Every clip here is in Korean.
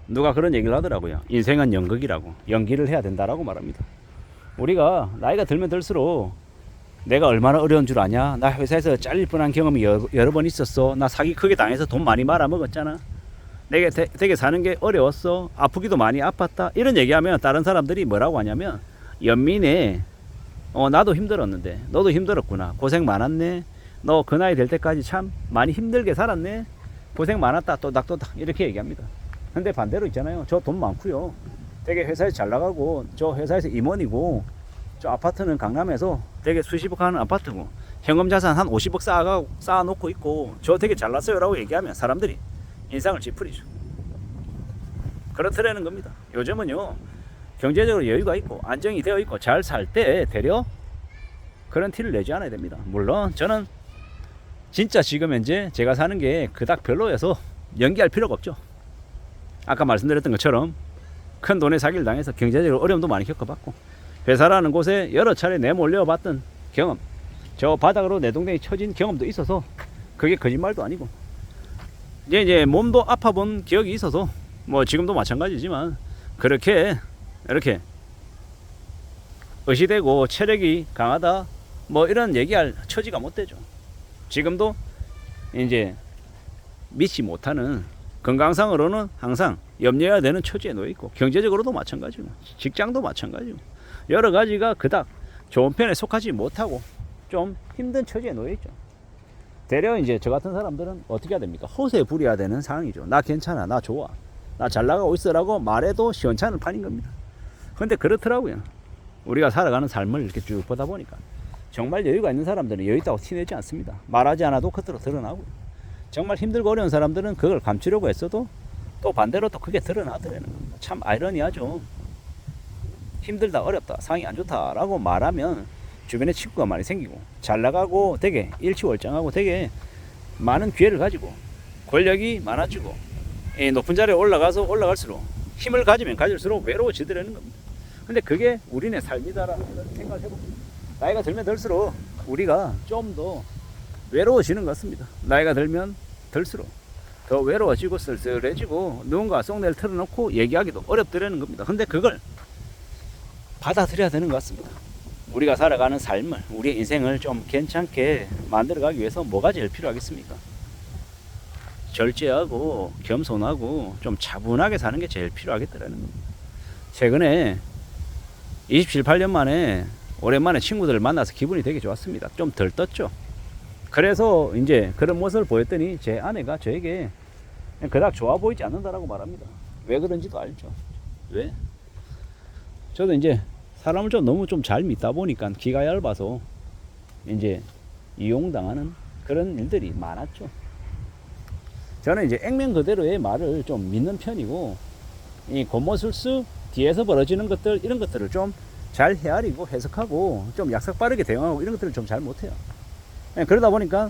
누가 그런 얘기를 하더라고요. 인생은 연극이라고, 연기를 해야 된다라고 말합니다. 우리가 나이가 들면 들수록 내가 얼마나 어려운 줄 아냐? 나 회사에서 잘릴 뻔한 경험이 여러 번 있었어. 나 사기 크게 당해서 돈 많이 말아먹었잖아. 내가 되게 사는 게 어려웠어. 아프기도 많이 아팠다. 이런 얘기하면 다른 사람들이 뭐라고 하냐면, 연민에 나도 힘들었는데 너도 힘들었구나. 고생 많았네. 너 그 나이 될 때까지 참 많이 힘들게 살았네. 고생 많았다. 또닥또닥 이렇게 얘기합니다. 근데 반대로 있잖아요. 저 돈 많고요. 되게 회사에서 잘 나가고, 저 회사에서 임원이고, 저 아파트는 강남에서 되게 수십억 하는 아파트고, 현금 자산 한 50억 쌓아놓고 있고, 저 되게 잘났어요 라고 얘기하면 사람들이 인상을 찌푸리죠. 그렇더라는 겁니다. 요즘은요, 경제적으로 여유가 있고 안정이 되어 있고 잘 살 때 되려 그런 티를 내지 않아야 됩니다. 물론 저는 진짜 지금 현재 제가 사는 게 그닥 별로여서 연기할 필요가 없죠. 아까 말씀드렸던 것처럼 큰 돈에 사기를 당해서 경제적으로 어려움도 많이 겪어봤고, 회사라는 곳에 여러 차례 내몰려 봤던 경험, 저 바닥으로 내동댕이 쳐진 경험도 있어서 그게 거짓말도 아니고, 이제 몸도 아파본 기억이 있어서 뭐 지금도 마찬가지지만, 그렇게 이렇게 의시되고 체력이 강하다 뭐 이런 얘기할 처지가 못 되죠. 지금도 이제 믿지 못하는, 건강상으로는 항상 염려해야 되는 처지에 놓여 있고, 경제적으로도 마찬가지고, 직장도 마찬가지고, 여러 가지가 그닥 좋은 편에 속하지 못하고 좀 힘든 처지에 놓여 있죠. 대려 이제 저 같은 사람들은 어떻게 해야 됩니까? 호세 부려야 되는 상황이죠. 나 괜찮아, 나 좋아, 나 잘 나가고 있어라고 말해도 시원찮은 판인 겁니다. 근데 그렇더라고요. 우리가 살아가는 삶을 이렇게 쭉 보다 보니까 정말 여유가 있는 사람들은 여유 있다고 티내지 않습니다. 말하지 않아도 겉으로 드러나고, 정말 힘들고 어려운 사람들은 그걸 감추려고 했어도 또 반대로 또 그게 드러나더라는 겁니다. 참 아이러니하죠. 힘들다, 어렵다, 상황이 안 좋다라고 말하면 주변에 친구가 많이 생기고, 잘 나가고 되게 일치월장하고 되게 많은 기회를 가지고 권력이 많아지고, 높은 자리에 올라갈수록 힘을 가지면 가질수록 외로워지더라는 겁니다. 근데 그게 우리네 삶이다라는 생각을 해봅니다. 나이가 들면 들수록 우리가 좀 더 외로워지는 것 같습니다. 나이가 들면 들수록 더 외로워지고 쓸쓸해지고, 누군가 속내를 털어놓고 얘기하기도 어렵더라는 겁니다. 근데 그걸 받아들여야 되는 것 같습니다. 우리가 살아가는 삶을, 우리의 인생을 좀 괜찮게 만들어가기 위해서 뭐가 제일 필요하겠습니까? 절제하고 겸손하고 좀 차분하게 사는 게 제일 필요하겠더라는 겁니다. 최근에 27, 8년 만에 오랜만에 친구들을 만나서 기분이 되게 좋았습니다. 좀 덜 떴죠. 그래서 이제 그런 모습을 보였더니 제 아내가 저에게 그닥 좋아 보이지 않는다라고 말합니다. 왜 그런지도 알죠. 왜? 저도 이제 사람을 너무 잘 믿다 보니까 기가 얇아서 이제 이용당하는 그런 일들이 많았죠. 저는 이제 액면 그대로의 말을 좀 믿는 편이고, 이 겉모술수 뒤에서 벌어지는 것들, 이런 것들을 좀 잘 헤아리고 해석하고 좀 약삭 빠르게 대응하고 이런 것들을 좀 잘 못해요. 그러다 보니까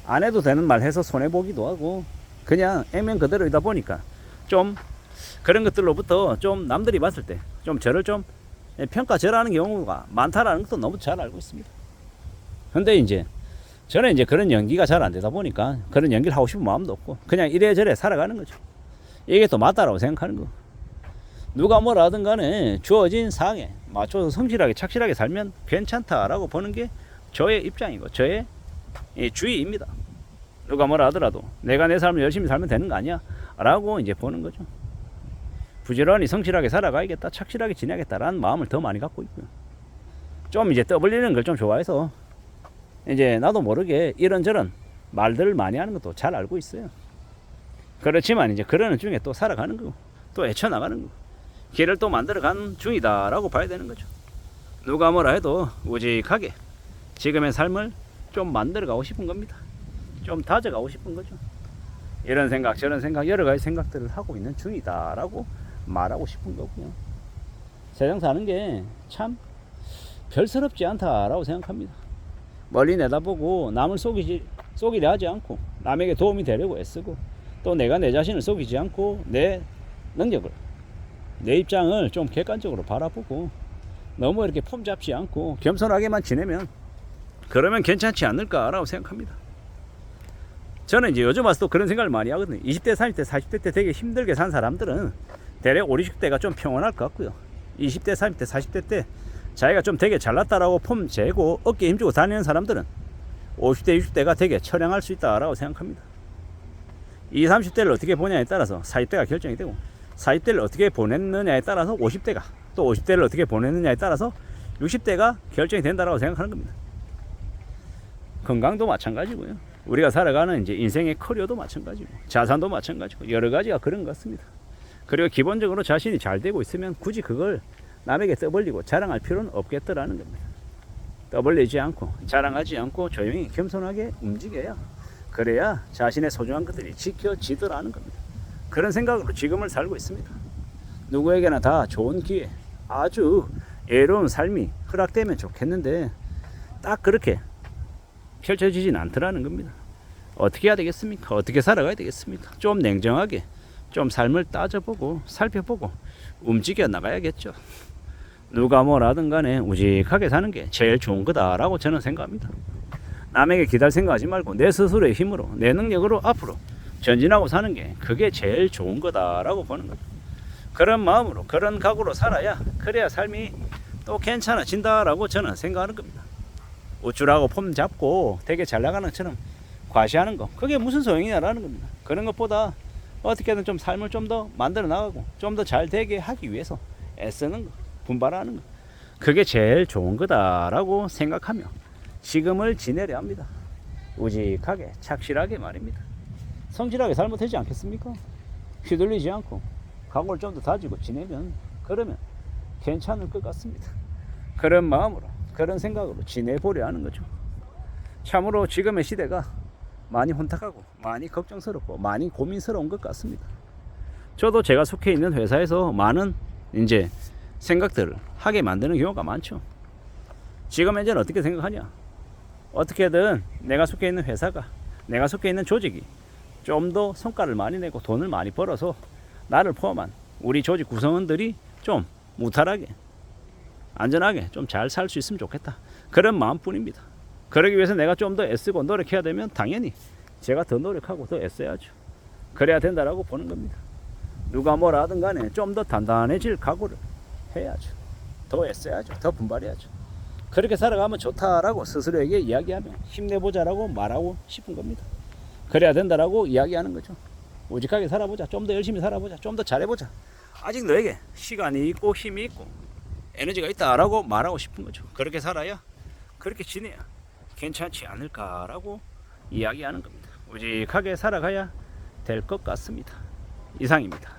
안 해도 되는 말 해서 손해보기도 하고, 그냥 액면 그대로이다 보니까 좀 그런 것들로부터 좀 남들이 봤을 때 좀 저를 좀 평가절하는 경우가 많다라는 것도 너무 잘 알고 있습니다. 근데 이제 저는 이제 그런 연기가 잘 안 되다 보니까 그런 연기를 하고 싶은 마음도 없고, 그냥 이래저래 살아가는 거죠. 이게 또 맞다라고 생각하는 거. 누가 뭐라 하든 간에 주어진 상황에 맞춰서 성실하게 착실하게 살면 괜찮다라고 보는 게 저의 입장이고 저의 주의입니다. 누가 뭐라 하더라도 내가 내 삶을 열심히 살면 되는 거 아니야? 라고 이제 보는 거죠. 부지런히 성실하게 살아가야겠다, 착실하게 지내야겠다라는 마음을 더 많이 갖고 있고요. 좀 이제 떠벌리는 걸 좀 좋아해서 이제 나도 모르게 이런저런 말들을 많이 하는 것도 잘 알고 있어요. 그렇지만 이제 그러는 중에 또 살아가는 거고, 또 헤쳐나가는 거고, 길을 또 만들어가는 중이다라고 봐야 되는 거죠. 누가 뭐라 해도 우직하게 지금의 삶을 좀 만들어가고 싶은 겁니다. 좀 다져가고 싶은 거죠. 이런 생각 저런 생각 여러 가지 생각들을 하고 있는 중이다라고 말하고 싶은 거고요. 세상 사는 게 참 별스럽지 않다라고 생각합니다. 멀리 내다보고 남을 속이려 하지 않고, 남에게 도움이 되려고 애쓰고, 또 내가 내 자신을 속이지 않고 내 능력을, 내 입장을 좀 객관적으로 바라보고, 너무 이렇게 폼 잡지 않고 겸손하게만 지내면 그러면 괜찮지 않을까라고 생각합니다. 저는 이제 요즘 와서 또 그런 생각을 많이 하거든요. 20대, 30대, 40대 때 되게 힘들게 산 사람들은 대략 5, 60대가 좀 평온할 것 같고요. 20대, 30대, 40대 때 자기가 좀 되게 잘났다라고 폼 재고 어깨에 힘주고 다니는 사람들은 50대, 60대가 되게 처량할 수 있다라고 생각합니다. 20, 30대를 어떻게 보냐에 따라서 40대가 결정이 되고 40대를 어떻게 보냈느냐에 따라서 50대가 또 50대를 어떻게 보냈느냐에 따라서 60대가 결정이 된다라고 생각하는 겁니다. 건강도 마찬가지고요. 우리가 살아가는 이제 인생의 커리어도 마찬가지고 자산도 마찬가지고 여러 가지가 그런 것 같습니다. 그리고 기본적으로 자신이 잘 되고 있으면 굳이 그걸 남에게 떠벌리고 자랑할 필요는 없겠더라는 겁니다. 떠벌리지 않고 자랑하지 않고 조용히 겸손하게 움직여야 그래야 자신의 소중한 것들이 지켜지더라는 겁니다. 그런 생각으로 지금을 살고 있습니다. 누구에게나 다 좋은 기회, 아주 예로운 삶이 허락되면 좋겠는데 딱 그렇게 펼쳐지진 않더라는 겁니다. 어떻게 해야 되겠습니까? 어떻게 살아가야 되겠습니까? 좀 냉정하게 좀 삶을 따져보고 살펴보고 움직여 나가야겠죠. 누가 뭐라든 간에 우직하게 사는 게 제일 좋은 거다라고 저는 생각합니다. 남에게 기댈 생각하지 말고 내 스스로의 힘으로 내 능력으로 앞으로 전진하고 사는 게 그게 제일 좋은 거다라고 보는 거죠. 그런 마음으로 그런 각오로 살아야 그래야 삶이 또 괜찮아진다라고 저는 생각하는 겁니다. 우쭐하고 폼 잡고 되게 잘 나가는 것처럼 과시하는 거 그게 무슨 소용이냐라는 겁니다. 그런 것보다 어떻게든 좀 삶을 좀 더 만들어 나가고 좀 더 잘 되게 하기 위해서 애쓰는 거 분발하는 거 그게 제일 좋은 거다라고 생각하며 지금을 지내려 합니다. 우직하게 착실하게 말입니다. 성실하게 살면 되지 않겠습니까? 휘둘리지 않고 각오를 좀 더 다지고 지내면 그러면 괜찮을 것 같습니다. 그런 마음으로 그런 생각으로 지내보려 하는 거죠. 참으로 지금의 시대가 많이 혼탁하고 많이 걱정스럽고 많이 고민스러운 것 같습니다. 저도 제가 속해 있는 회사에서 많은 이제 생각들을 하게 만드는 경우가 많죠. 지금 현재는 어떻게 생각하냐? 어떻게든 내가 속해 있는 회사가 내가 속해 있는 조직이 좀 더 성과를 많이 내고 돈을 많이 벌어서 나를 포함한 우리 조직 구성원들이 좀 무탈하게 안전하게 좀 잘 살 수 있으면 좋겠다. 그런 마음뿐입니다. 그러기 위해서 내가 좀 더 애쓰고 노력해야 되면 당연히 제가 더 노력하고 더 애써야죠. 그래야 된다라고 보는 겁니다. 누가 뭐라 하든 간에 좀 더 단단해질 각오를 해야죠. 더 애써야죠. 더 분발해야죠. 그렇게 살아가면 좋다라고 스스로에게 이야기하며 힘내보자라고 말하고 싶은 겁니다. 그래야 된다라고 이야기하는 거죠. 우직하게 살아보자. 좀 더 열심히 살아보자. 좀 더 잘해보자. 아직 너에게 시간이 있고 힘이 있고 에너지가 있다라고 말하고 싶은 거죠. 그렇게 살아야 그렇게 지내야 괜찮지 않을까라고 이야기하는 겁니다. 우직하게 살아가야 될 것 같습니다. 이상입니다.